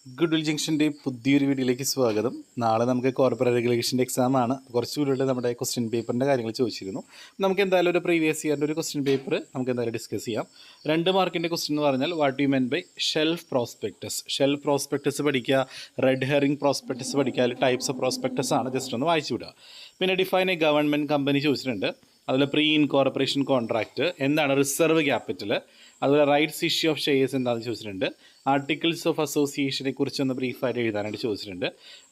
Good will ജംഗ്ഷൻ്റെ പുതിയൊരു വീഡിയോയിലേക്ക് സ്വാഗതം. നാളെ നമുക്ക് കോർപ്പറേറ്റ് റെഗുലേഷൻ്റെ എക്സാം ആണ്. കുറച്ച് വീഡിയോയിൽ നമ്മുടെ ക്വസ്റ്റ്യൻ പേപ്പറിൻ്റെ കാര്യങ്ങൾ ചോദിച്ചിരുന്നു. നമുക്ക് എന്തായാലും ഒരു പ്രീവിയസ് ഇയറിൻ്റെ ഒരു ക്വസ്റ്റ്യൻ പേപ്പർ നമുക്ക് എന്തായാലും ഡിസ്കസ് ചെയ്യാം. 2 മാർക്കിൻ്റെ ക്വസ്റ്റ്യൻ എന്ന് പറഞ്ഞാൽ what you mean by shelf prospectus. Shelf prospectus പഠിക്കുക, റെഡ് ഹെറിംഗ് പ്രോസ്പെക്ടസ് പഠിക്കുക, അതിൽ ടൈപ്സ് ഓഫ് പ്രോസ്പെക്ടസ് ആണ്. ജസ്റ്റ് ഒന്ന് വായിച്ചു വിടുക. പിന്നെ ഡിഫൈൻ എ ഗവൺമെൻറ് കമ്പനി ചോദിച്ചിട്ടുണ്ട്. അതുപോലെ പ്രീ ഇൻകോർപ്പറേഷൻ കോൺട്രാക്റ്റ് എന്താണ്, റിസർവ് ക്യാപിറ്റൽ, അതുപോലെ റൈറ്റ്സ് ഇഷ്യൂ ഓഫ് ഷെയർസ് എന്താണെന്ന് ചോദിച്ചിട്ടുണ്ട്. ആർട്ടിക്കിൾസ് ഓഫ് അസോസിയേഷനെ കുറിച്ചൊന്ന് ബ്രീഫായിട്ട് എഴുതാനായിട്ട് ചോദിച്ചിട്ടുണ്ട്.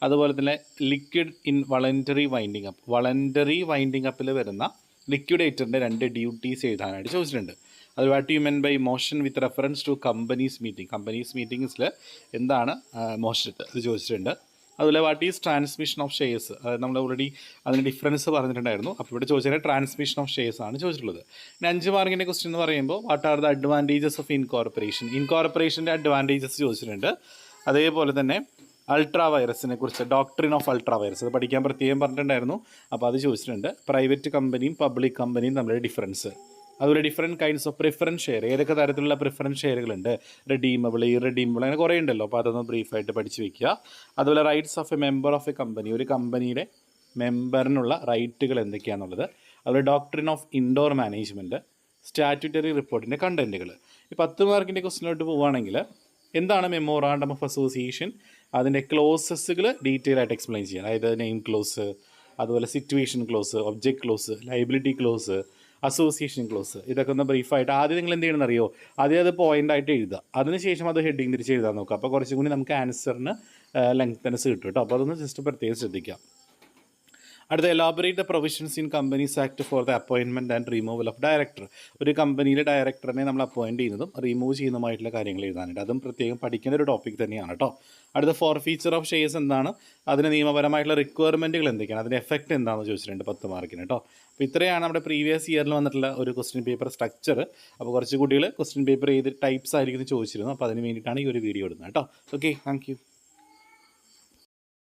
അതുപോലെ തന്നെ liquid in voluntary winding up, voluntary winding അപ്പിൽ വരുന്ന ലിക്വിഡേറ്ററിൻ്റെ 2 ഡ്യൂട്ടീസ് എഴുതാനായിട്ട് ചോദിച്ചിട്ടുണ്ട്. അത് what you mean by motion with reference to companies meeting, companies മീറ്റിംഗ്സിൽ എന്താണ് മോഷൻ അത് ചോദിച്ചിട്ടുണ്ട്. അതുപോലെ what is transmission of shares, നമ്മൾ ഓൾറെഡി അതിന് ഡിഫറൻസ് പറഞ്ഞിട്ടുണ്ടായിരുന്നു. അപ്പോൾ ഇവിടെ ചോദിച്ചാൽ ട്രാൻസ്മിഷൻ ഓഫ് ഷെയർസ് ആണ് ചോദിച്ചിട്ടുള്ളത്. പിന്നെ 5 മാർക്കിൻ്റെ ക്വസ്റ്റ്യൻ എന്ന് പറയുമ്പോൾ what are the advantages of incorporation, ഇൻകോർപ്പറേഷൻ്റെ അഡ്വാൻറ്റേജസ് ചോദിച്ചിട്ടുണ്ട്. അതേപോലെ തന്നെ അൾട്രാ വൈറസിനെ കുറിച്ച്, ഡോക്ട്രിൻ ഓഫ് അൾട്രാ വൈറസ് അത് പഠിക്കാൻ പ്രത്യേകം പറഞ്ഞിട്ടുണ്ടായിരുന്നു. അപ്പോൾ അത് ചോദിച്ചിട്ടുണ്ട്. പ്രൈവറ്റ് കമ്പനിയും പബ്ലിക് കമ്പനിയും തമ്മിലുള്ള ഡിഫറൻസ്, അതുപോലെ different kinds of preference share, ഏതൊക്കെ തരത്തിലുള്ള പ്രിഫറൻസ് ഷെയറുകളുണ്ട്, റെഡീമബിൾ, ഇറഡീമബിൾ, അങ്ങനെ കുറേ ഉണ്ടല്ലോ. അപ്പോൾ അതൊന്ന് ബ്രീഫായിട്ട് പഠിച്ച് വയ്ക്കുക. അതുപോലെ rights of a member of a company, ഒരു കമ്പനിയുടെ മെമ്പറിനുള്ള റൈറ്റുകൾ എന്തൊക്കെയാണെന്നുള്ളത്. അതുപോലെ doctrine of indoor management, statutory റിപ്പോർട്ടിൻ്റെ കണ്ടൻറ്റുകൾ. ഈ 10 മാർക്കിൻ്റെ ക്വസ്റ്റിനോട്ട് പോവുകയാണെങ്കിൽ എന്താണ് മെമ്മോറാണ്ടം ഓഫ് അസോസിയേഷൻ, അതിൻ്റെ ക്ലോസസുകൾ ഡീറ്റെയിൽ ആയിട്ട് എക്സ്പ്ലെയിൻ ചെയ്യുക. അതായത് നെയിം ക്ലോസ്, അതുപോലെ situation close, object close, liability close, association close, ഇതൊക്കെ ഒന്ന് ബ്രീഫായിട്ട് ആദ്യം നിങ്ങൾ എന്ത് ചെയ്യണമെന്ന് അറിയോ, ആദ്യം അത് പോയിൻ്റായിട്ട് എഴുതുക, അതിനുശേഷം അത് ഹെഡിങ് തിരിച്ച് എഴുതാൻ നോക്കുക. അപ്പോൾ കുറച്ചും കൂടി നമുക്ക് ആൻസറിന് ലെങ്തനസ് കിട്ടും കേട്ടോ. അപ്പോൾ അതൊന്ന് ജസ്റ്റ് പ്രത്യേകം ശ്രദ്ധിക്കാം. അടുത്ത elaborate the provisions in companies act for the appointment and removal of director. ഒരു കമ്പനിയിലെ ഡയറക്ടറിനെ നമ്മൾ അപ്പോയിൻറ്റ് ചെയ്യുന്നതും റിമൂവ് ചെയ്യുന്നതുമായിട്ടുള്ള കാര്യങ്ങൾ എഴുതാനായിട്ട്, അതും പ്രത്യേകം പഠിക്കേണ്ട ഒരു ടോപ്പിക് തന്നെയാണ് കേട്ടോ. അടുത്ത ഫോർ ഫീച്ചർ ഓഫ് ഷെയർസ് എന്താണ്, അതിന് നിയമപരമായിട്ടുള്ള റിക്വയർമെൻറ്റുകൾ എന്തൊക്കെയാണ്, അതിൻ്റെ എഫക്റ്റ് എന്താണെന്ന് ചോദിച്ചിട്ടുണ്ട് 10 മാർക്കിന് കേട്ടോ. അപ്പോൾ ഇത്രയാണ് നമ്മുടെ പ്രീവിയസ് ഇയറിൽ വന്നിട്ടുള്ള ഒരു ക്വസ്റ്റ്യൻ പേപ്പർ സ്ട്രക്ചർ. അപ്പോൾ കുറച്ച് കുട്ടികൾ ക്വസ്റ്റ്യൻ പേപ്പർ ഏത് ടൈപ്സ് ആയിരിക്കും ചോദിച്ചിരുന്നു. അപ്പോൾ അതിന് വേണ്ടിയിട്ടാണ് ഈ ഒരു വീഡിയോ ഇടുന്നത് കേട്ടോ. Okay, thank you.